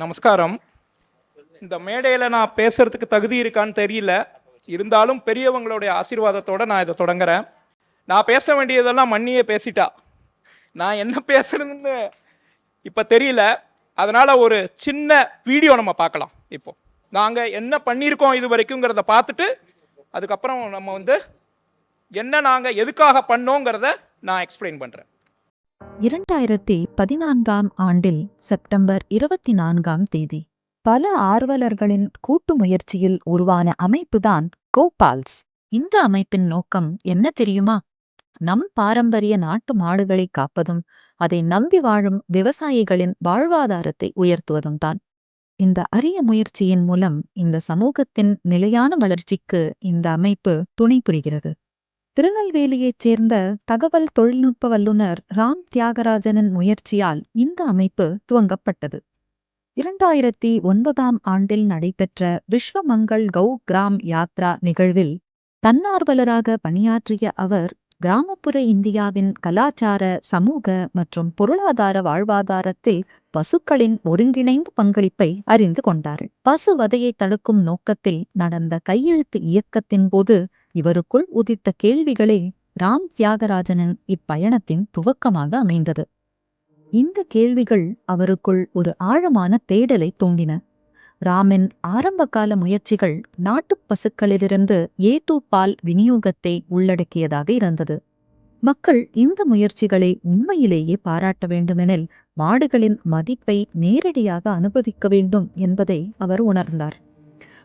நமஸ்காரம். இந்த மேடையில் நான் பேசுறதுக்கு தகுதி இருக்கான்னு தெரியல, இருந்தாலும் பெரியவங்களுடைய ஆசீர்வாதத்தோடு நான் இதை தொடங்குறேன். நான் பேச வேண்டியதெல்லாம் மண்ணியே பேசிட்டா. நான் என்ன பேசுறதுன்னு இப்போ தெரியல. அதனால் ஒரு சின்ன வீடியோ நம்ம பார்க்கலாம். இப்போது நாங்கள் என்ன பண்ணியிருக்கோம் இது வரைக்குங்கிறத பார்த்துட்டு அதுக்கப்புறம் நம்ம என்ன நாங்கள் எதுக்காக பண்ணோங்கிறத நான் எக்ஸ்பிளைன் பண்ணுறேன். 2014ஆம் ஆண்டில் செப்டம்பர் 24ஆம் தேதி பல ஆர்வலர்களின் கூட்டு முயற்சியில் உருவான அமைப்புதான் கோபால்ஸ். இந்த அமைப்பின் நோக்கம் என்ன தெரியுமா? நம் பாரம்பரிய நாட்டு மாடுகளை காப்பதும் அதை நம்பி வாழும் விவசாயிகளின் வாழ்வாதாரத்தை உயர்த்துவதும் தான். இந்த அரிய முயற்சியின் மூலம் இந்த சமூகத்தின் நிலையான வளர்ச்சிக்கு இந்த அமைப்பு துணை புரிகிறது. திருநெல்வேலியைச் சேர்ந்த தகவல் தொழில்நுட்ப வல்லுநர் ராம் தியாகராஜனின் முயற்சியால் இந்த அமைப்பு துவங்கப்பட்டது. 2009ஆம் ஆண்டில் நடைபெற்ற விஸ்வமங்கள் கௌ கிராம் யாத்ரா நிகழ்வில் தன்னார்வலராக பணியாற்றிய அவர் கிராமப்புற இந்தியாவின் கலாச்சார, சமூக மற்றும் பொருளாதார வாழ்வாதாரத்தில் பசுக்களின் ஒருங்கிணைந்த பங்களிப்பை அறிந்து கொண்டார். பசுவதையை தடுக்கும் நோக்கத்தில் நடந்த கையெழுத்து இயக்கத்தின் போது இவருக்குள் உதித்த கேள்விகளே ராம் தியாகராஜனின் இப்பயணத்தின் துவக்கமாக அமைந்தது. இந்த கேள்விகள் அவருக்குள் ஒரு ஆழமான தேடலை தூண்டின. ராமின் ஆரம்பகால முயற்சிகள் நாட்டுப் பசுக்களிலிருந்து A2 பால் விநியோகத்தை உள்ளடக்கியதாக இருந்தது. மக்கள் இந்த முயற்சிகளை உண்மையிலேயே பாராட்ட வேண்டுமெனில் மாடுகளின் மதிப்பை நேரடியாக அனுபவிக்க வேண்டும் என்பதை அவர் உணர்ந்தார்.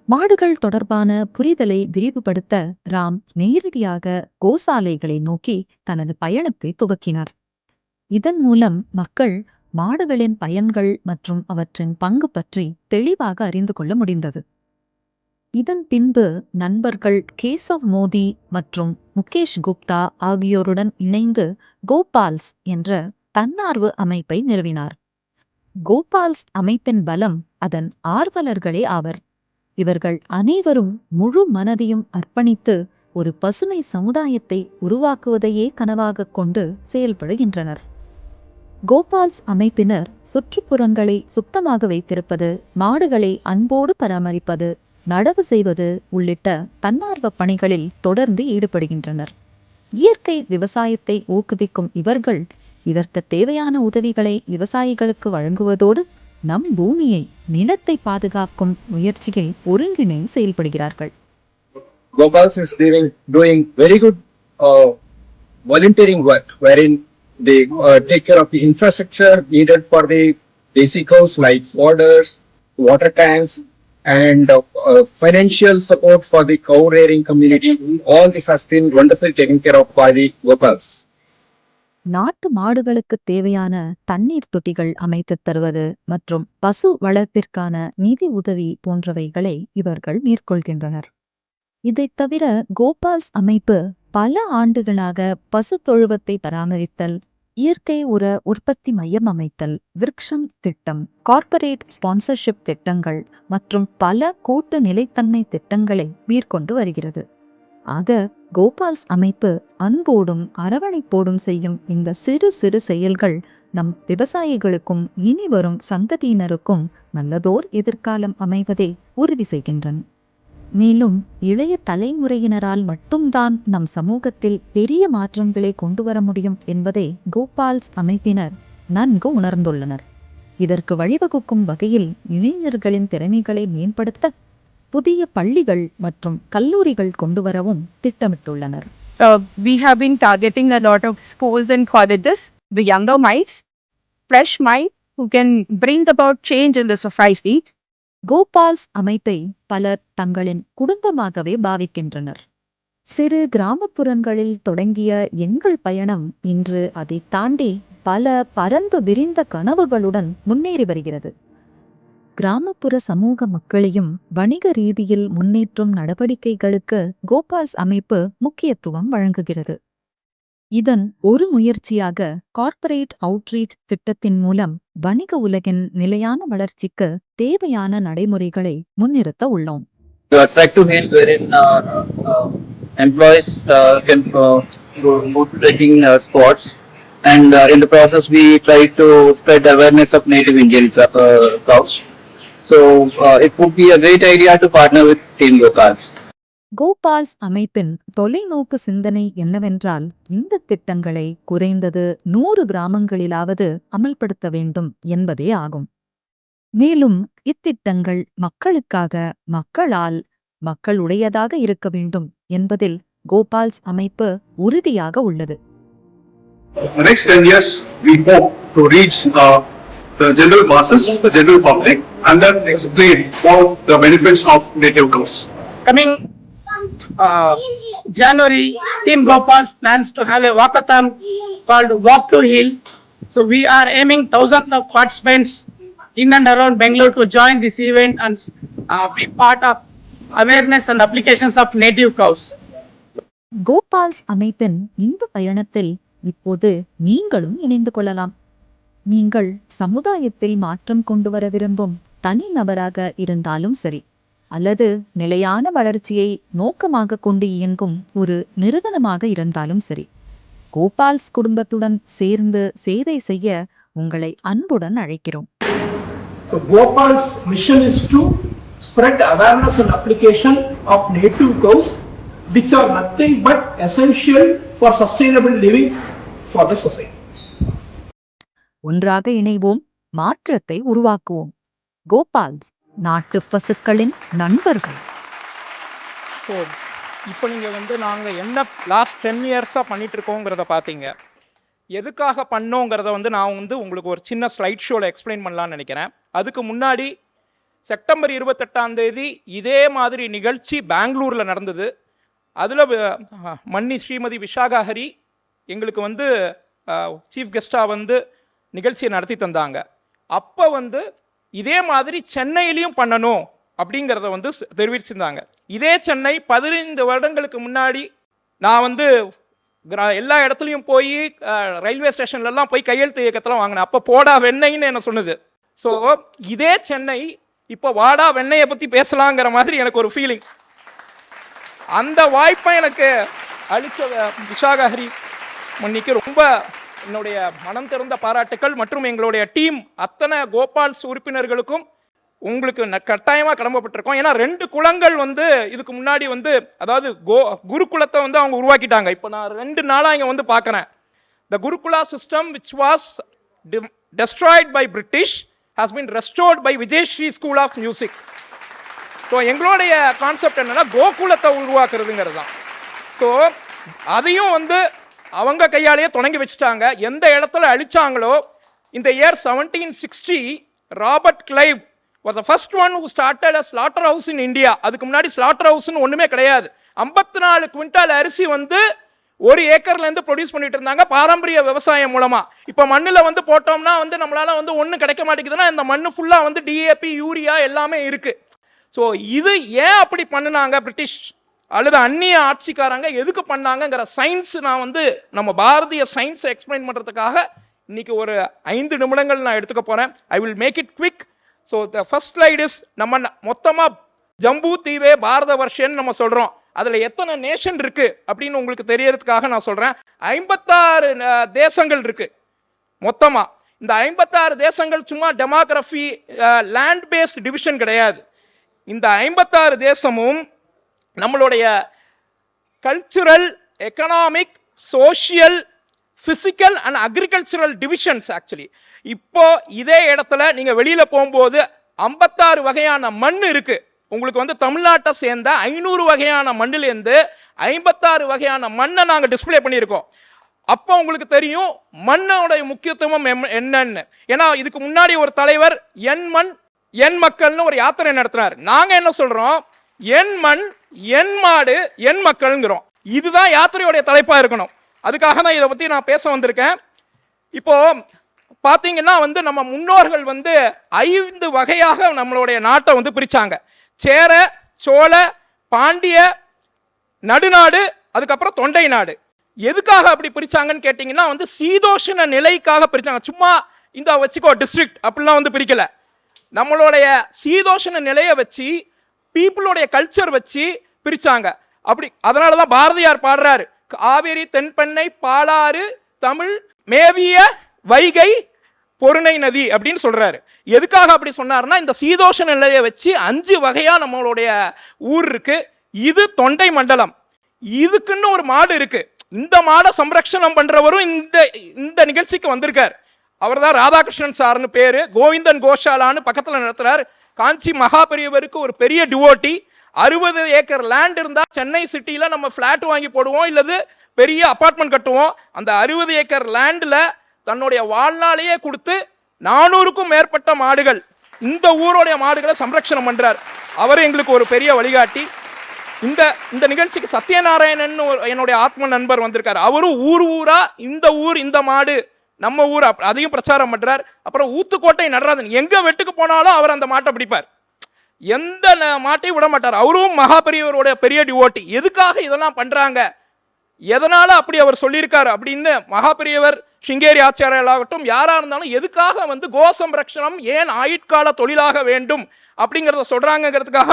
மாடுகள் தொடர்பான புரிதலை விரிவுபடுத்த ராம் நேரடியாக கோசாலைகளை நோக்கி தனது பயணத்தை துவக்கினார். இதன் மூலம் மக்கள் மாடுகளின் பயன்கள் மற்றும் அவற்றின் பங்கு பற்றி தெளிவாக அறிந்து கொள்ள முடிந்தது. இதன் பின்பு நண்பர்கள் கேசவ் மோதி மற்றும் முகேஷ் குப்தா ஆகியோருடன் இணைந்து கோபால்ஸ் என்ற தன்னார்வ அமைப்பை நிறுவினார். கோபால்ஸ் அமைப்பின் பலம் அதன் ஆர்வலர்களே ஆவர். இவர்கள் அனைவரும் முழு மனதையும் அர்ப்பணித்து ஒரு பசுமை சமுதாயத்தை உருவாக்குவதையே கனவாக கொண்டு செயல்படுகின்றனர். கோபால்ஸ் அமைப்பினர் சுற்றுப்புறங்களை சுத்தமாக வைத்திருப்பது, மாடுகளை அன்போடு பராமரிப்பது, நடவு செய்வது உள்ளிட்ட தன்னார்வ பணிகளில் தொடர்ந்து ஈடுபடுகின்றனர். இயற்கை விவசாயத்தை ஊக்குவிக்கும் இவர்கள் இதற்கு தேவையான உதவிகளை விவசாயிகளுக்கு வழங்குவதோடு நம் பூமியை, நிலத்தை பாதுகாக்கும் முயற்சியில் ஒருங்கிணைந்து செயல்படுகிறார்கள். Gopals is doing very good volunteering work wherein they take care of the infrastructure needed for the basic house like waters, water tanks, and financial support for the cow rearing community. All this has been wonderfully taken care of by the Gopals. நாட்டு மாடுகளுக்கு தேவையான தண்ணீர் தொட்டிகள் அமைத்து தருவது மற்றும் பசு வளர்ப்பிற்கான நிதி உதவி போன்றவைகளை இவர்கள் மேற்கொள்கின்றனர். இதைத் தவிர கோபால்ஸ் அமைப்பு பல ஆண்டுகளாக பசு தொழுவத்தை பராமரித்தல், இயற்கை உர உற்பத்தி மையம் அமைத்தல், விருக்ஷம் திட்டம், கார்ப்பரேட் ஸ்பான்சர்ஷிப் திட்டங்கள் மற்றும் பல கூட்டு நிலைத்தன்மை திட்டங்களை மேற்கொண்டு வருகிறது. ஆக கோபால்ஸ் அமைப்பு அன்போடும் அரவணைப்போடும் செய்யும் இந்த சிறு சிறு செயல்கள் நம் விவசாயிகளுக்கும் இனி வரும் சந்ததியினருக்கும் நல்லதோர் எதிர்காலம் அமைவதை உறுதி செய்கின்றன. மேலும் இளைய தலைமுறையினரால் மட்டும்தான் நம் சமூகத்தில் பெரிய மாற்றங்களை கொண்டு வர முடியும் என்பதை கோபால்ஸ் அமைப்பினர் நன்கு உணர்ந்துள்ளனர். இதற்கு வழிவகுக்கும் வகையில் இளைஞர்களின் திறமைகளை மேம்படுத்த புதிய பள்ளிகள் மற்றும் கல்லூரிகள் கொண்டு வரவும் திட்டமிட்டுள்ளனர். We have been targeting a lot of schools and colleges, the younger minds, fresh minds who can bring about change in the society. Gopal's அமைப்பை பலர் தங்களின் குடும்பமாகவே பாவிக்கின்றனர். சிறு கிராமப்புறங்களில் தொடங்கிய எங்கள் பயணம் இன்று அதை தாண்டி பல பரந்து விரிந்த கனவுகளுடன் முன்னேறி வருகிறது. கிராமப்புற சமூக மக்களையும் வணிக ரீதியில் முன்னேற்றும் நடவடிக்கைகளுக்கு கோபால்ஸ் அமைப்பு முக்கியத்துவம் வழங்குகிறது. இதன் ஒரு முயற்சியாக கார்ப்பரேட் அவுட்ரீச் திட்டத்தின் மூலம் வணிக உலகின் நிலையான வளர்ச்சிக்கு தேவையான நடைமுறைகளை முன்னிறுத்த உள்ளோம். Employees can go to trekking spots, and in the process we try to spread awareness of native Indian cows. So it would be a great idea to partner with Team Gopals. Gopal's அமைப்பின் தொலைநோக்கு சிந்தனை என்னவென்றால் இந்த திட்டங்களை குறைந்தது 100 கிராமங்களிலாவது அமல்படுத்த வேண்டும் என்பதே ஆகும். மேலும் இத்திட்டங்கள் மக்களுக்காக, மக்களால், மக்களுடையதாக இருக்க வேண்டும் என்பதில் கோபால்ஸ் அமைப்பு உறுதியாக உள்ளது. The next 10 years, we hope to reach the general masses, the general public, and then explain all the benefits of native cows. Coming January, Team Gopals plans to have a walkathon called Walk to Heal. So we are aiming thousands of participants in and around Bangalore to join this event and be part of awareness and applications of native cows. Gopal's அமைப்பின் இந்த பயணத்தில் இப்போது நீங்களும் இணைந்து கொள்ளலாம். நீங்கள் சமுதாயத்தில் மாற்றம் கொண்டு வர விரும்பும் தனிநபராக இருந்தாலும் சரி, அல்லது நிலையான வளர்ச்சியை நோக்கமாக கொண்டு இயங்கும் ஒரு நிறுவனமாக இருந்தாலும் சரி, கோபால்ஸ் குடும்பத்துடன் சேர்ந்து சேவை செய்ய உங்களை அன்புடன் அழைக்கிறோம். So Gopal's mission is to spread awareness and application of native cows, which are nothing but essential for sustainable living for the society. ஒன்றாக இணைவோம், மாற்றத்தை உருவாக்குவோம். கோபால்ஸ், நாட்டு பசுக்களின் நண்பர்கள். ஸோ இப்போ நீங்கள் வந்து நாங்கள் என்ன லாஸ்ட் 10 இயர்ஸாக பண்ணிட்டு இருக்கோங்கிறத பார்த்தீங்க. எதுக்காக பண்ணோங்கிறத வந்து நான் வந்து உங்களுக்கு ஒரு சின்ன ஸ்லைட் ஷோவில் எக்ஸ்பிளைன் பண்ணலான்னு நினைக்கிறேன். அதுக்கு முன்னாடி செப்டம்பர் 28ஆம் தேதி இதே மாதிரி நிகழ்ச்சி பெங்களூரில் நடந்தது. அதில் மன்னி ஸ்ரீமதி விஷாகா ஹரி எங்களுக்கு வந்து சீஃப் கெஸ்ட்டாக வந்து நிகழ்ச்சியை நடத்தி தந்தாங்க. அப்போ வந்து இதே மாதிரி சென்னையிலையும் பண்ணணும் அப்படிங்கிறத வந்து தெரிவிச்சிருந்தாங்க. இதே சென்னை 15 வருடங்களுக்கு முன்னாடி நான் வந்து எல்லா இடத்துலையும் போய் ரயில்வே ஸ்டேஷன்லலாம் போய் கையெழுத்து இயக்கத்தில் வாங்கினேன். அப்போ போடா வெண்ணெய்ன்னு என்ன சொன்னது. ஸோ இதே சென்னை இப்போ வாடா வெண்ணெயை பற்றி பேசலாங்கிற மாதிரி எனக்கு ஒரு ஃபீலிங். அந்த வாய்ப்பை எனக்கு அளித்த விஷாகா ஹரி மன்னிக்கு ரொம்ப என்னுடைய மனம் திறந்த பாராட்டுக்கள். மற்றும் எங்களுடைய டீம் அத்தனை கோபால்ஸ் உறுப்பினர்களுக்கும் உங்களுக்கு கட்டாயமாக கடமைப்பட்டிருக்கோம். ஏன்னா 2 குளங்கள் வந்து இதுக்கு முன்னாடி வந்து, அதாவது குருகுலத்தை வந்து அவங்க உருவாக்கிட்டாங்க. இப்போ நான் 2 நாளாக இங்கே வந்து பார்க்குறேன். The gurukula system which was destroyed by British has been restored by Vijayasri school of music. So எங்களுடைய கான்செப்ட் என்னென்னா கோகுலத்தை உருவாக்குறதுங்கிறது தான். ஸோ அதையும் வந்து அவங்க கையாலேயே தொடங்கி வச்சுட்டாங்க. எந்த இடத்துல அழிச்சாங்களோ, இந்த year 1760 Robert Clive was the first one who started a slaughter house in India. அதுக்கு முன்னாடி ஸ்லாட்டர் ஹவுஸ்னு ஒன்றுமே கிடையாது. 54 குவிண்டால் அரிசி வந்து 1 ஏக்கர்லேருந்து ப்ரொடியூஸ் பண்ணிட்டு இருந்தாங்க பாரம்பரிய விவசாயம் மூலமாக. இப்போ மண்ணில் வந்து போட்டோம்னா வந்து நம்மளால வந்து ஒன்றும் கிடைக்க மாட்டேங்குதுன்னா இந்த மண் ஃபுல்லாக வந்து டிஏபி, யூரியா எல்லாமே இருக்குது. ஸோ இது ஏன் அப்படி பண்ணினாங்க பிரிட்டிஷ் அல்லது அந்நிய ஆட்சிக்காரங்க, எதுக்கு பண்ணாங்கங்கிற சயின்ஸ் நான் வந்து நம்ம பாரதிய சயின்ஸை எக்ஸ்பிளைன் பண்ணுறதுக்காக இன்னைக்கு ஒரு 5 நிமிடங்கள் நான் எடுத்துக்க போகிறேன். I will make it quick. So the first slide is, நம்ம மொத்தமாக ஜம்பு தீவே பாரத வருஷன்னு நம்ம சொல்கிறோம். அதில் எத்தனை நேஷன் இருக்குது அப்படின்னு உங்களுக்கு தெரியறதுக்காக நான் சொல்கிறேன். 56 தேசங்கள் இருக்குது மொத்தமாக. இந்த 56 தேசங்கள் சும்மா டெமோகிராஃபி, லேண்ட் பேஸ்ட் டிவிஷன் கிடையாது. இந்த 56 தேசமும் நம்மளுடைய cultural, economic, social, physical and agricultural divisions. Actually இப்போ இதே இடத்துல நீங்கள் வெளியில் போகும்போது 56 வகையான மண் இருக்குது. உங்களுக்கு வந்து தமிழ்நாட்டை சேர்ந்த 500 வகையான மண்ணிலேருந்து 56 வகையான மண்ணை நாங்கள் டிஸ்பிளே பண்ணியிருக்கோம். அப்போ உங்களுக்கு தெரியும் மண்ணோடைய முக்கியத்துவம் என்னன்னு. ஏன்னா இதுக்கு முன்னாடி ஒரு தலைவர் என் மண் என் மக்கள்னு ஒரு யாத்திரை நடத்தினார். நாங்கள் என்ன சொல்கிறோம், என் மண் என் மாடு என் மக்கள்ங்கிறோம். இதுதான் யாத்திரையோடைய தலைப்பாக இருக்கணும். அதுக்காக தான் இதை பற்றி நான் பேச வந்திருக்கேன். இப்போ பார்த்தீங்கன்னா வந்து நம்ம முன்னோர்கள் வந்து 5 வகையாக நம்மளுடைய நாட்டை வந்து பிரித்தாங்க. சேர, சோழ, பாண்டிய, நடுநாடு, அதுக்கப்புறம் தொண்டை நாடு. எதுக்காக அப்படி பிரித்தாங்கன்னு கேட்டிங்கன்னா வந்து சீதோஷண நிலைக்காக பிரித்தாங்க. சும்மா இந்த வச்சுக்கோ டிஸ்ட்ரிக்ட் அப்படிலாம் வந்து பிரிக்கல. நம்மளுடைய சீதோஷண நிலையை வச்சு, பீப்புளுடைய கல்ச்சர் வச்சு பிரித்தாங்க. அப்படி அதனால தான் பாரதியார் பாடுறாரு, காவேரி தென்பெண்ணை பாலாறு தமிழ் மேவிய வைகை பொருணை நதி அப்படின்னு சொல்றாரு. எதுக்காக அப்படி சொன்னார்னா, இந்த சீதோஷ நிலையை வச்சு 5 வகையா நம்மளுடைய ஊர் இருக்கு. இது தொண்டை மண்டலம். இதுக்குன்னு ஒரு மாடு இருக்கு. இந்த மாடை சம்ரக்ஷணம் பண்றவரும் இந்த நிகழ்ச்சிக்கு வந்திருக்கார். அவர் தான் ராதாகிருஷ்ணன் சார்னு பேரு. கோவிந்தன் கோஷாலான்னு பக்கத்தில் நடத்துறார். காஞ்சி மகாபெரியவருக்கு ஒரு பெரிய டிவோட்டி. 60 ஏக்கர் லேண்ட் இருந்தா சென்னை சிட்டியில நம்ம பிளாட் வாங்கி போடுவோம், இல்லது பெரிய அபார்ட்மெண்ட் கட்டுவோம். அந்த 60 ஏக்கர் லேண்ட்ல தன்னுடைய வாழ்நாளையே கொடுத்து 400க்கும் மேற்பட்ட மாடுகள், இந்த ஊருடைய மாடுகளை சம்ரக்ஷணம் பண்றார். அவர் எங்களுக்கு ஒரு பெரிய வழிகாட்டி. இந்த நிகழ்ச்சிக்கு சத்யநாராயணன் என்னுடைய ஆத்ம நண்பர் வந்திருக்காரு. அவரும் ஊரா இந்த ஊர் இந்த மாடு நம்ம ஊர் அதையும் பிரச்சாரம் பண்றார். அப்புறம் ஊத்துக்கோட்டை நடராஜன் எங்க வெட்டுக்கு போனாலும் அவர் அந்த மாட்டை பிடிப்பார். எந்த மாட்டையும் விட மாட்டார். அவரும் மகாபெரியவருடைய பெரிய டிவோட்டி. எதுக்காக இதெல்லாம் பண்றாங்க, எதனால அப்படி அவர் சொல்லியிருக்காரு அப்படின்னு மகாபெரியவர், சிங்கேரி ஆச்சாரியர்களாகட்டும் யாரா இருந்தாலும் எதுக்காக கோ சம்ரக்ஷணம் ஏன் ஆயுட்கால தொழிலாக வேண்டும் அப்படிங்கிறத சொல்றாங்கிறதுக்காக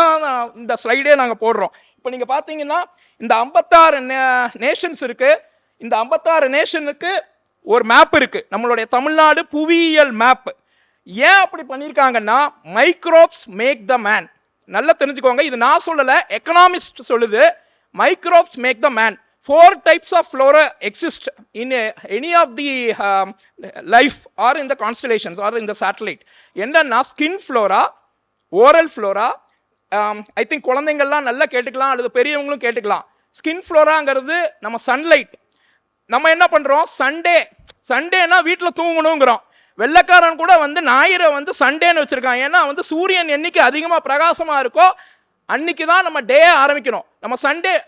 இந்த ஸ்லைடே நாங்கள் போடுறோம். இப்போ நீங்க பார்த்தீங்கன்னா இந்த 56 நேஷன்ஸ் இருக்கு. இந்த 56 நேஷனுக்கு ஒரு மேப் இருக்கு. நம்மளுடைய தமிழ்நாடு புவியியல் மேப். ஏன் அப்படி பண்ணியிருக்காங்கன்னா, மைக்ரோப்ஸ் மேக் த மேன். நல்லா தெரிஞ்சுக்கோங்க, இது நான் சொல்லல, எக்கனாமிஸ்ட் சொல்லுது. Microbes make the man. 4 types of flora exist in any of the life or in the constellations or in the satellite. என்னன்னா skin Flora, oral Flora. I think குழந்தைங்கள்லாம் நல்லா கேட்டுக்கலாம், அல்லது பெரியவங்களும் கேட்டுக்கலாம். ஸ்கின் ஃப்ளோராங்கிறது நம்ம சன்லைட். நம்ம என்ன பண்ணுறோம், சண்டேனா வீட்டில் தூங்கணுங்கிறோம். வெள்ளைக்காரன் கூட ஞாயிறை சண்டேன்னு வச்சுருக்கான். ஏன்னா சூரியன் என்னைக்கு அதிகமாக பிரகாசமாக இருக்கோ அன்னைக்கு தான் நம்ம டே ஆரம்பிக்கணும். நம்ம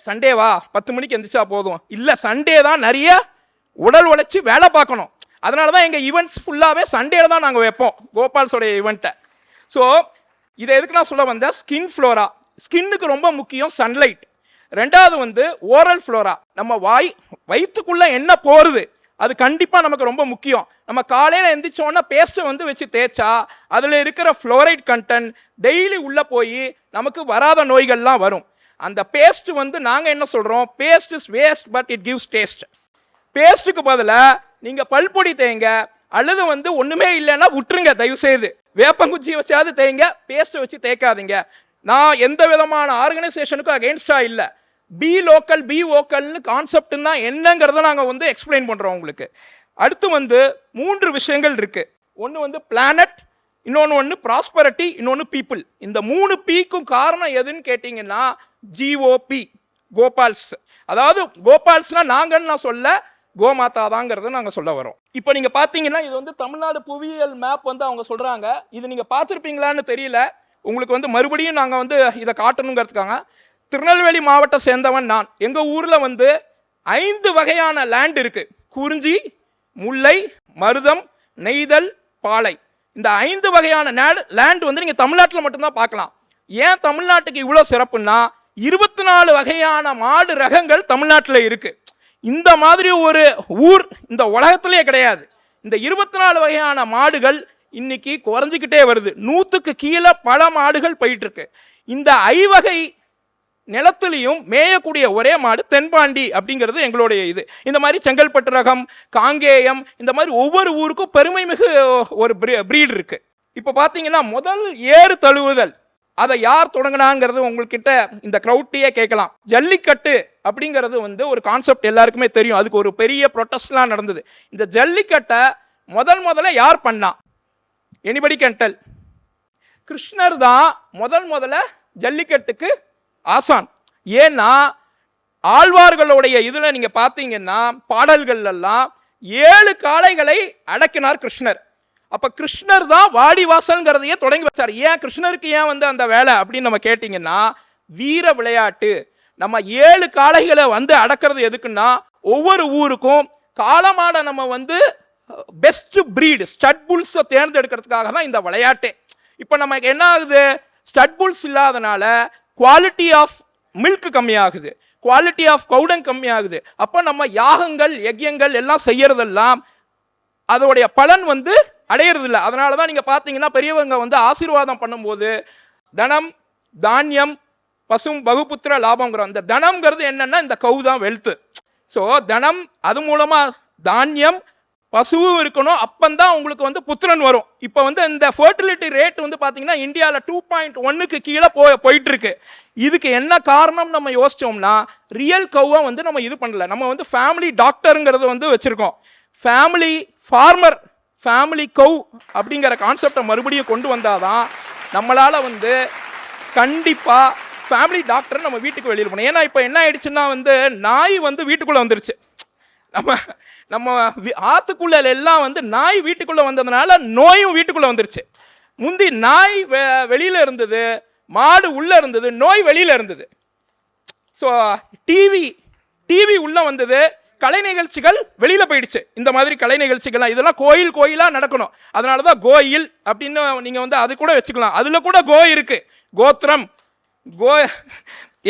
சண்டேவா 10 மணிக்கு எந்திரிச்சா போதும் இல்லை, சண்டே தான் நிறைய உடல் உழைச்சி வேலை பார்க்கணும். அதனால தான் எங்கள் ஈவெண்ட்ஸ் ஃபுல்லாகவே சண்டேல தான் நாங்கள் வைப்போம், கோபால்ஸோடைய ஈவெண்ட்டை. ஸோ இதை எதுக்கு நான் சொல்ல வந்தேன், ஸ்கின் ஃப்ளோரா. ஸ்கின்னுக்கு ரொம்ப முக்கியம் சன்லைட். ரெண்டாவது ஓரல் ஃப்ளோரா. நம்ம வயிற்றுக்குள்ள என்ன போகிறது அது கண்டிப்பாக நமக்கு ரொம்ப முக்கியம். நம்ம காலையில் எந்திரிச்சோன்னா பேஸ்ட்டை வச்சு தேய்ச்சா அதில் இருக்கிற ஃப்ளோரைட் கண்டென்ட் டெய்லி உள்ளே போய் நமக்கு வராத நோய்கள்லாம் வரும். அந்த பேஸ்ட் நாங்கள் என்ன சொல்கிறோம், paste is waste but it gives taste. பேஸ்ட்டுக்கு பதிலாக நீங்கள் பல்பொடி தேய்ங்க, அல்லது ஒன்றுமே இல்லைன்னா விட்டுருங்க. தயவுசெய்து வேப்பங்குச்சி வச்சாவது தேய்ங்க, பேஸ்ட்டை வச்சு தேய்க்காதீங்க. நான் எந்த விதமான ஆர்கனைசேஷனுக்கும் அகெயின்ஸ்டாக இல்லை. பி லோக்கல் பி வோக்கல்னு கான்செப்ட்னா என்னங்கிறத நாங்கள் எக்ஸ்பிளைன் பண்ணுறோம் உங்களுக்கு. அடுத்து 3 விஷயங்கள் இருக்கு. ஒன்று பிளானட், இன்னொன்று ப்ராஸ்பரிட்டி, இன்னொன்று பீப்புள். இந்த 3 பீக்கும் காரணம் எதுன்னு கேட்டிங்கன்னா GOP, கோபால்ஸ். அதாவது கோபால்ஸ்னா நாங்கன்னு நான் சொல்ல, கோமாதா தாங்கிறத நாங்கள் சொல்ல வரோம். இப்போ நீங்கள் பார்த்தீங்கன்னா இது தமிழ்நாடு புவியியல் மேப் அவங்க சொல்கிறாங்க. இது நீங்கள் பார்த்துருப்பீங்களான்னு தெரியல. உங்களுக்கு மறுபடியும் நாங்கள் இதை காட்டணுங்கிறதுக்காக. திருநெல்வேலி மாவட்டம் சேர்ந்தவன் நான். எங்கள் ஊரில் 5 வகையான லேண்ட் இருக்கு. குறிஞ்சி, முல்லை, மருதம், நெய்தல், பாலை. இந்த 5 வகையான லேண்ட் நீங்கள் தமிழ்நாட்டில் மட்டும்தான் பார்க்கலாம். ஏன் தமிழ்நாட்டுக்கு இவ்வளோ சிறப்புன்னா, 24 வகையான மாடு ரகங்கள் தமிழ்நாட்டில் இருக்கு. இந்த மாதிரி ஒரு ஊர் இந்த உலகத்திலே கிடையாது. இந்த 24 வகையான மாடுகள் இன்னைக்கு குறைஞ்சிக்கிட்டே வருது. 100க்கு கீழே பல மாடுகள் போயிட்டு இருக்கு. இந்த 5 வகை நிலத்திலையும் மேயக்கூடிய ஒரே மாடு தென்பாண்டி அப்படிங்கிறது எங்களுடைய இது. இந்த மாதிரி செங்கல்பட்டு ரகம், காங்கேயம், இந்த மாதிரி ஒவ்வொரு ஊருக்கும் பெருமை மிகு ஒரு பிரீட் இருக்கு. இப்போ பார்த்தீங்கன்னா முதல் ஏறு தழுவுதல் அதை யார் தொடங்கினாங்கிறது உங்கள்கிட்ட இந்த க்ரௌட்டையே கேட்கலாம். ஜல்லிக்கட்டு அப்படிங்கிறது ஒரு கான்செப்ட் எல்லாருக்குமே தெரியும். அதுக்கு ஒரு பெரிய ப்ரொட்டஸ்ட்லாம் நடந்தது. இந்த ஜல்லிக்கட்டை முதல்ல யார் பண்ணா? Anybody can tell? கிருஷ்ணர் தான் முதல்ல ஜல்லிக்கட்டுக்கு ஆசான். ஏன்னா ஆழ்வார்களுடைய இதில் நீங்கள் பார்த்தீங்கன்னா பாடல்கள் எல்லாம் 7 காளைகளை அடக்கினார் கிருஷ்ணர். அப்போ கிருஷ்ணர் தான் வாடிவாசல்ங்கிறதையே தொடங்கி வச்சார். ஏன் கிருஷ்ணருக்கு ஏன் அந்த வேலை அப்படின்னு நம்ம கேட்டிங்கன்னா, வீர விளையாட்டு. நம்ம 7 காளைகளை அடக்கிறது எதுக்குன்னா, ஒவ்வொரு ஊருக்கும் காளமாட நம்ம பெஸ்ட் பிரீடு ஸ்டட் புல்ஸை தேர்ந்தெடுக்கிறதுக்காக தான் இந்த விளையாட்டே. இப்போ நமக்கு என்ன ஆகுது, ஸ்டட் புல்ஸ் இல்லாதனால குவாலிட்டி ஆஃப் மில்க் கம்மியாகுது, குவாலிட்டி ஆஃப் கவுடங் கம்மியாகுது. அப்போ நம்ம யாகங்கள் யஜ்யங்கள் எல்லாம் செய்யறதெல்லாம் அதோடைய பலன் அடையிறது இல்லை. அதனால தான் நீங்கள் பார்த்தீங்கன்னா பெரியவங்க ஆசீர்வாதம் பண்ணும்போது தனம் தானியம் பசும் பகுபுத்திர லாபங்கிறோம். இந்த தனம்ங்கிறது என்னன்னா இந்த கவு தான் வெல்த்து. ஸோ தனம், அது மூலமாக தானியம், பசுவும் இருக்கணும், அப்பந்தான் உங்களுக்கு வந்து புத்திரன் வரும். இப்போ வந்து இந்த ஃபர்டிலிட்டி ரேட் வந்து பார்த்தீங்கன்னா இந்தியாவில் 2.1க்கு கீழே போயிட்டு இருக்கு. இதுக்கு என்ன காரணம் நம்ம யோசிச்சோம்னா, ரியல் கவ்வை வந்து நம்ம இது பண்ணல. நம்ம வந்து ஃபேமிலி டாக்டருங்கிறது வந்து வச்சிருக்கோம். ஃபேமிலி ஃபார்மர், ஃபேமிலி கவ் அப்படிங்கிற கான்செப்டை மறுபடியும் கொண்டு வந்தாதான் நம்மளால வந்து கண்டிப்பா ஃபேமிலி டாக்டர் நம்ம வீட்டுக்கு வெளியில் போனோம். ஏன்னா இப்போ என்ன ஆயிடுச்சுன்னா வந்து நாய் வந்து வீட்டுக்குள்ள வந்துருச்சு. நம்ம ஆத்துக்குள்ள எல்லாம் வந்து நாய் வீட்டுக்குள்ள வந்ததுனால நோயும் வீட்டுக்குள்ள வந்துருச்சு. முந்தி நாய் வெளியில இருந்தது, மாடு உள்ள இருந்தது, நோய் வெளியில இருந்தது. ஸோ டிவி உள்ள வந்தது, கலை நிகழ்ச்சிகள் வெளியில போயிடுச்சு. இந்த மாதிரி கலை நிகழ்ச்சிகள்லாம் இதெல்லாம் கோயிலா நடக்கணும். அதனாலதான் கோயில் அப்படின்னு நீங்க வந்து அது கூட வச்சுக்கலாம். அதுல கூட கோ இருக்கு, கோத்திரம், கோ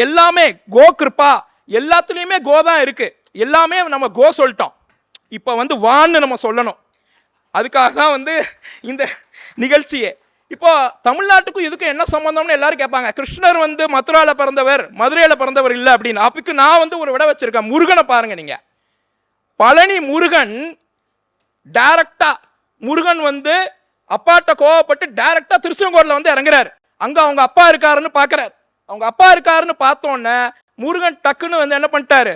எல்லாமே, கோ கிருப்பா, எல்லாத்துலயுமே கோ தான் இருக்கு. எல்லாமே நம்ம கோ சொல்லிட்டோம். இப்போ வந்து வான்னு நம்ம சொல்லணும். அதுக்காக தான் வந்து இந்த நிகழ்ச்சியே. இப்போ தமிழ்நாட்டுக்கும் இதுக்கு என்ன சம்பந்தம்னு எல்லாரும் கேட்பாங்க. கிருஷ்ணர் வந்து மதுரால பிறந்தவர், மதுரையில பிறந்தவர் இல்லை அப்படின்னு. அப்பக்கு நான் வந்து ஒரு விட வச்சிருக்கேன். முருகனை பாருங்க நீங்க. பழனி முருகன் டைரக்டா, முருகன் வந்து அப்பாட்ட கோவப்பட்டு டைரக்டா திருச்செங்கோட்டில் வந்து இறங்குறாரு. அங்க அவங்க அப்பா இருக்காருன்னு பாக்குறாரு. அவங்க அப்பா இருக்காருன்னு பார்த்தோன்னே முருகன் டக்குன்னு வந்து என்ன பண்ணிட்டாரு,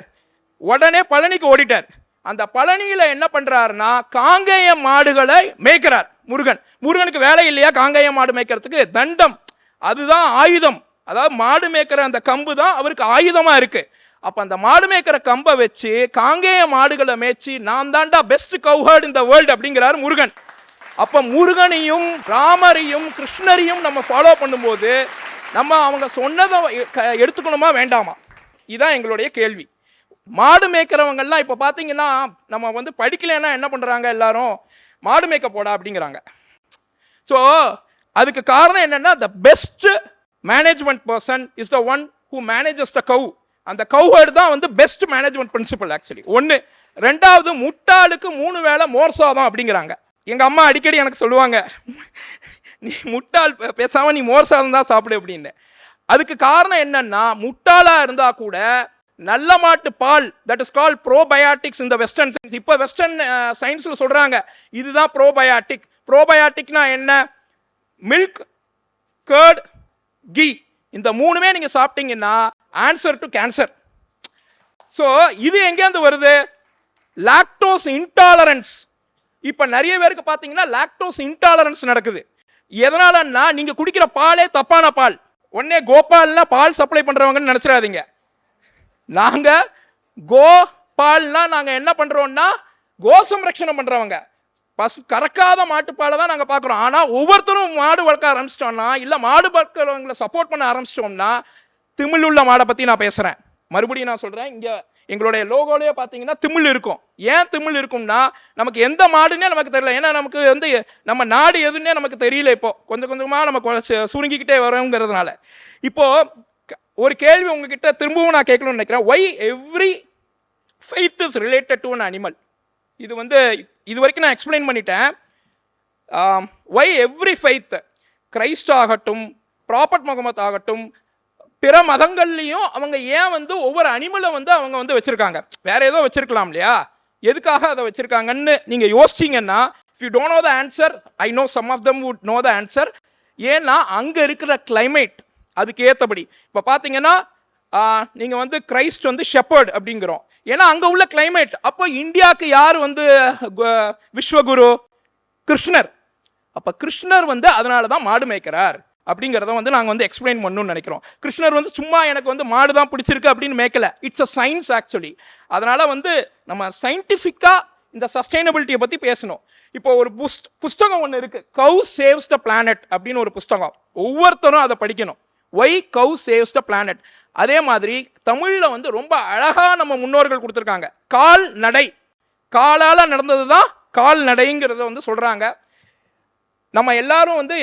உடனே பழனிக்கு ஓடிட்டார். அந்த பழனியில என்ன பண்றாருன்னா காங்கேய மாடுகளை மேய்க்கிறார் முருகன். முருகனுக்கு வேலை இல்லையா காங்கேய மாடு மேய்க்கிறதுக்கு? தண்டம், அதுதான் ஆயுதம். அதாவது மாடு மேய்க்கிற அந்த கம்பு தான் அவருக்கு ஆயுதமா இருக்கு. அப்ப அந்த மாடு மேய்க்கிற கம்பை வச்சு காங்கேய மாடுகளை மேய்ச்சி நான் தாண்டா பெஸ்ட் கவ்ஹர்ட் இந்த வேர்ல்டு அப்படிங்கிறாரு முருகன். அப்ப முருகனையும் ராமரையும் கிருஷ்ணரையும் நம்ம ஃபாலோ பண்ணும்போது நம்ம அவங்க சொன்னதை எடுத்துக்கணுமா வேண்டாமா? இதுதான் எங்களுடைய கேள்வி. மாடு மேய்க்கிறவங்கெல்லாம் இப்போ பார்த்தீங்கன்னா நம்ம வந்து படிக்கலைன்னா என்ன பண்ணுறாங்க, எல்லாரும் மாடு மேய்க்க போடா அப்படிங்கிறாங்க. ஸோ அதுக்கு காரணம் என்னன்னா, the best management person is the one who manages the cow. அந்த கவ்ஹர்ட் தான் வந்து பெஸ்ட் மேனேஜ்மெண்ட் பிரின்சிபல் ஆக்சுவலி. ஒன்று. ரெண்டாவது, முட்டாளுக்கு 3 வேளை மோர் சாதம் அப்படிங்கிறாங்க. எங்கள் அம்மா அடிக்கடி எனக்கு சொல்லுவாங்க, நீ முட்டாள் பேசாமல் நீ மோர் சாதம் தான் சாப்பிடு அப்படின்னு. அதுக்கு காரணம் என்னன்னா, முட்டாளாக இருந்தால் கூட நல்ல மாட்டு பால், தட் இஸ் கால் ப்ரோபயாட்டிக்ஸ் இந்த வெஸ்டர்ன் சயின்ஸ். இப்போ வெஸ்டர்ன் சயின்ஸில் சொல்கிறாங்க இதுதான் ப்ரோபயாட்டிக். ப்ரோபயாட்டிக்னா என்ன? மில்க், கர்ட், கீ, இந்த 3மே நீங்கள் சாப்பிட்டீங்கன்னா ஆன்சர் டு கேன்சர். ஸோ இது எங்கேருந்து வருது? Lactose intolerance. இப்போ நிறைய பேருக்கு பார்த்தீங்கன்னா லாக்டோஸ் இன்டாலரன்ஸ் நடக்குது. எதனாலன்னா, நீங்கள் குடிக்கிற பாலே தப்பான பால். உடனே கோபால்னா பால் சப்ளை பண்ணுறவங்கன்னு நினச்சிடாதீங்க. நாங்கள் கோபால்னா நாங்கள் என்ன பண்ணுறோம்னா கோ சம்ரட்சணம் பண்ணுறவங்க. கறக்காத மாட்டுப்பாலை தான் நாங்கள் பார்க்குறோம். ஆனால் ஒவ்வொருத்தரும் மாடு வளர்க்க ஆரம்பிச்சிட்டோம்னா, இல்லை மாடு வளர்க்குறவங்களை சப்போர்ட் பண்ண ஆரம்பிச்சிட்டோம்னா, திமிழ் உள்ள மாடை பற்றி நான் பேசுகிறேன். மறுபடியும் நான் சொல்கிறேன், இங்கே எங்களுடைய லோகோலேயே பார்த்தீங்கன்னா திமிழ் இருக்கும். ஏன் திமிழ் இருக்கும்னா, நமக்கு எந்த மாடுன்னே நமக்கு தெரியல. ஏன்னா நமக்கு வந்து நம்ம நாடு எதுன்னே நமக்கு தெரியல. இப்போ கொஞ்சம் கொஞ்சமாக நம்ம சுருங்கிக்கிட்டே வரோங்கிறதுனால. இப்போது ஒரு கேள்வி உங்ககிட்ட திரும்பவும் நான் கேட்கணும்னு நினைக்கிறேன். Why every faith is related to an animal? இது வந்து இது வரைக்கும் நான் எக்ஸ்பிளைன் பண்ணிட்டேன். ஒய் எவ்ரி ஃபெய்த், கிரைஸ்ட் ஆகட்டும், ப்ராபட் முகமது ஆகட்டும், பிற மதங்கள்லையும் அவங்க ஏன் வந்து ஒவ்வொரு அனிமலை வந்து அவங்க வந்து வச்சிருக்காங்க? வேற ஏதோ வச்சிருக்கலாம் இல்லையா? எதுக்காக அதை வச்சிருக்காங்கன்னு நீங்க யோசிச்சீங்கன்னா, if you don't know the answer, I know some of them would know the answer. ஏன்னா அங்க இருக்கிற கிளைமேட் அதுக்கு ஏற்றபடி. இப்போ பார்த்தீங்கன்னா நீங்கள் வந்து கிரைஸ்ட் வந்து ஷெப்பர்ட் அப்படிங்கிறோம். ஏன்னா அங்கே உள்ள கிளைமேட். அப்போ இந்தியாவுக்கு யார் வந்து விஸ்வகுரு? கிருஷ்ணர். அப்போ கிருஷ்ணர் வந்து அதனால தான் மாடு மேய்க்கிறார் அப்படிங்கிறத வந்து நாங்கள் வந்து எக்ஸ்பிளைன் பண்ணணும்னு நினைக்கிறோம். கிருஷ்ணர் வந்து சும்மா எனக்கு வந்து மாடு தான் பிடிச்சிருக்கு அப்படின்னு மேய்க்கல. It's a science actually. அதனால வந்து நம்ம சயின்டிஃபிக்காக இந்த சஸ்டைனபிலிட்டியை பற்றி பேசணும். இப்போ ஒரு புஸ்தகம் ஒன்று இருக்குது, கவ் சேவ்ஸ் த பிளானட் அப்படின்னு ஒரு புஸ்தகம். ஒவ்வொருத்தரும் அதை படிக்கணும். Why cow saves the planet. அதே மாதிரி தமிழில் வந்து ரொம்ப அழகாக நம்ம முன்னோர்கள் கொடுத்துருக்காங்க. கால் நடை, காலால் நடந்தது தான் கால் நடைங்கிறத வந்து சொல்கிறாங்க. நம்ம எல்லாரும் வந்து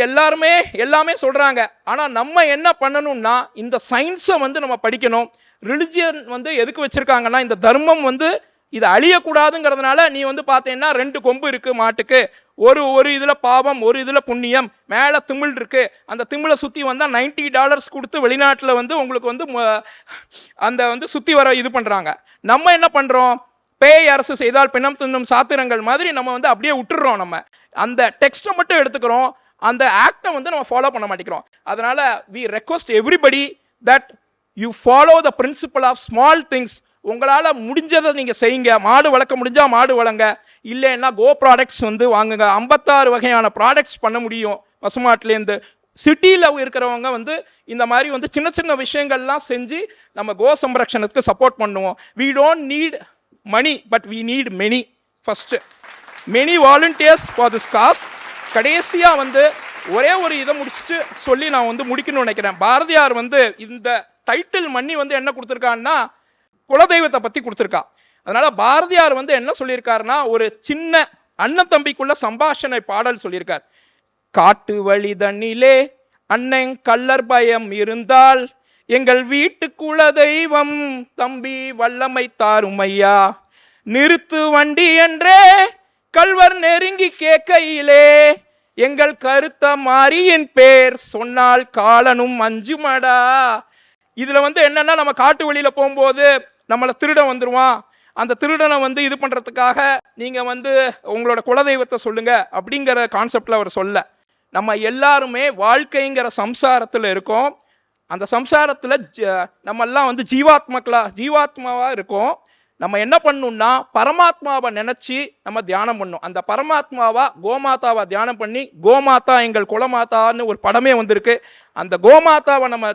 எல்லாமே சொல்கிறாங்க. ஆனால் நம்ம என்ன பண்ணணும்னா, இந்த சயின்ஸை வந்து நம்ம படிக்கணும். ரிலிஜியன் வந்து எதுக்கு வச்சுருக்காங்கன்னா, இந்த தர்மம் வந்து இது அழியக்கூடாதுங்கிறதுனால. நீ வந்து பார்த்தீங்கன்னா 2 கொம்பு இருக்குது மாட்டுக்கு, ஒரு இதில் பாவம், ஒரு இதில் புண்ணியம், மேலே திமிழ் இருக்குது. அந்த திமிழை சுற்றி வந்தால் $90 கொடுத்து வெளிநாட்டில் வந்து உங்களுக்கு வந்து அந்த வந்து சுற்றி வர இது பண்ணுறாங்க. நம்ம என்ன பண்ணுறோம்? பேய் அரசு செய்தால் பிணம் தின்னும் சாத்திரங்கள் மாதிரி நம்ம வந்து அப்படியே விட்டுறோம். நம்ம அந்த டெக்ஸ்ட்டை மட்டும் எடுத்துக்கிறோம், அந்த ஆக்டை வந்து நம்ம ஃபாலோ பண்ண மாட்டேங்கிறோம். அதனால we request everybody that you follow the principle of small things. உங்களால் முடிஞ்சதை நீங்கள் செய்யுங்க. மாடு வளர்க்க முடிஞ்சால் மாடு வளங்க, இல்லைன்னா கோ ப்ராடக்ட்ஸ் வந்து வாங்குங்க. 56 வகையான ப்ராடக்ட்ஸ் பண்ண முடியும் பசுமாட்டிலேருந்து. சிட்டியில் இருக்கிறவங்க வந்து இந்த மாதிரி வந்து சின்ன சின்ன விஷயங்கள்லாம் செஞ்சு நம்ம கோ சம்ரக்ஷணத்துக்கு சப்போர்ட் பண்ணுவோம். We don't need money, but we need many. First many volunteers for this cause. கடைசியாக வந்து ஒரே ஒரு இதை முடிச்சுட்டு சொல்லி நான் வந்து முடிக்கணும்னு நினைக்கிறேன். பாரதியார் வந்து இந்த டைட்டில் மணி வந்து என்ன கொடுத்துருக்கான்னா குலதெய்வத்தை பற்றி கொடுத்துருக்கா. அதனால் பாரதியார் வந்து என்ன சொல்லியிருக்காருன்னா ஒரு சின்ன அண்ணன் தம்பிக்குள்ள சம்பாஷணை பாடல் சொல்லியிருக்கார். காட்டு வழி தண்ணிலே அண்ணன் கள்ளர் பயம் இருந்தால் எங்கள் வீட்டு குலதெய்வம் தம்பி வல்லமை தாருமையா. நிறுத்து வண்டி என்றே கல்வர் நெருங்கி கேட்கையிலே எங்கள் கருத்த மாரியின் பேர் சொன்னால் காலனும் அஞ்சுமடா. இதுல வந்து என்னன்னா நம்ம காட்டு வழியில போகும்போது நம்மளை திருடன் வந்துருவான். அந்த திருடனை வந்து இது பண்றதுக்காக நீங்க வந்து உங்களோட குலதெய்வத்தை சொல்லுங்க அப்படிங்கிற கான்செப்ட்ல அவர் சொல்ல. நம்ம எல்லாருமே வாழ்க்கைங்கிற சம்சாரத்தில் இருக்கோம். அந்த சம்சாரத்தில் நம்ம எல்லாம் வந்து ஜீவாத்மாவா இருக்கோம். நம்ம என்ன பண்ணணும்னா பரமாத்மாவை நினைச்சு நம்ம தியானம் பண்ணணும். அந்த பரமாத்மாவா கோமாதாவை தியானம் பண்ணி, கோமாதா எங்கள் குலமாதான்னு ஒரு படமே வந்திருக்கு. அந்த கோமாதாவை நம்ம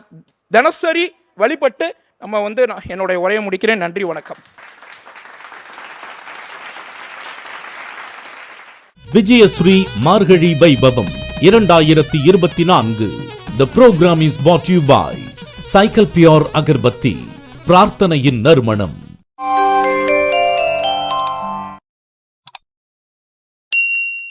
தினசரி வழிபட்டு நம்ம வந்து நான் என்னுடைய உரையை முடிக்கிறேன். நன்றி, வணக்கம். விஜயஸ்ரீ மார்கழி வைபவம் 2024. The program is brought to you by Cycle Pure agarbatti, பிரார்த்தனையின் நறுமணம்,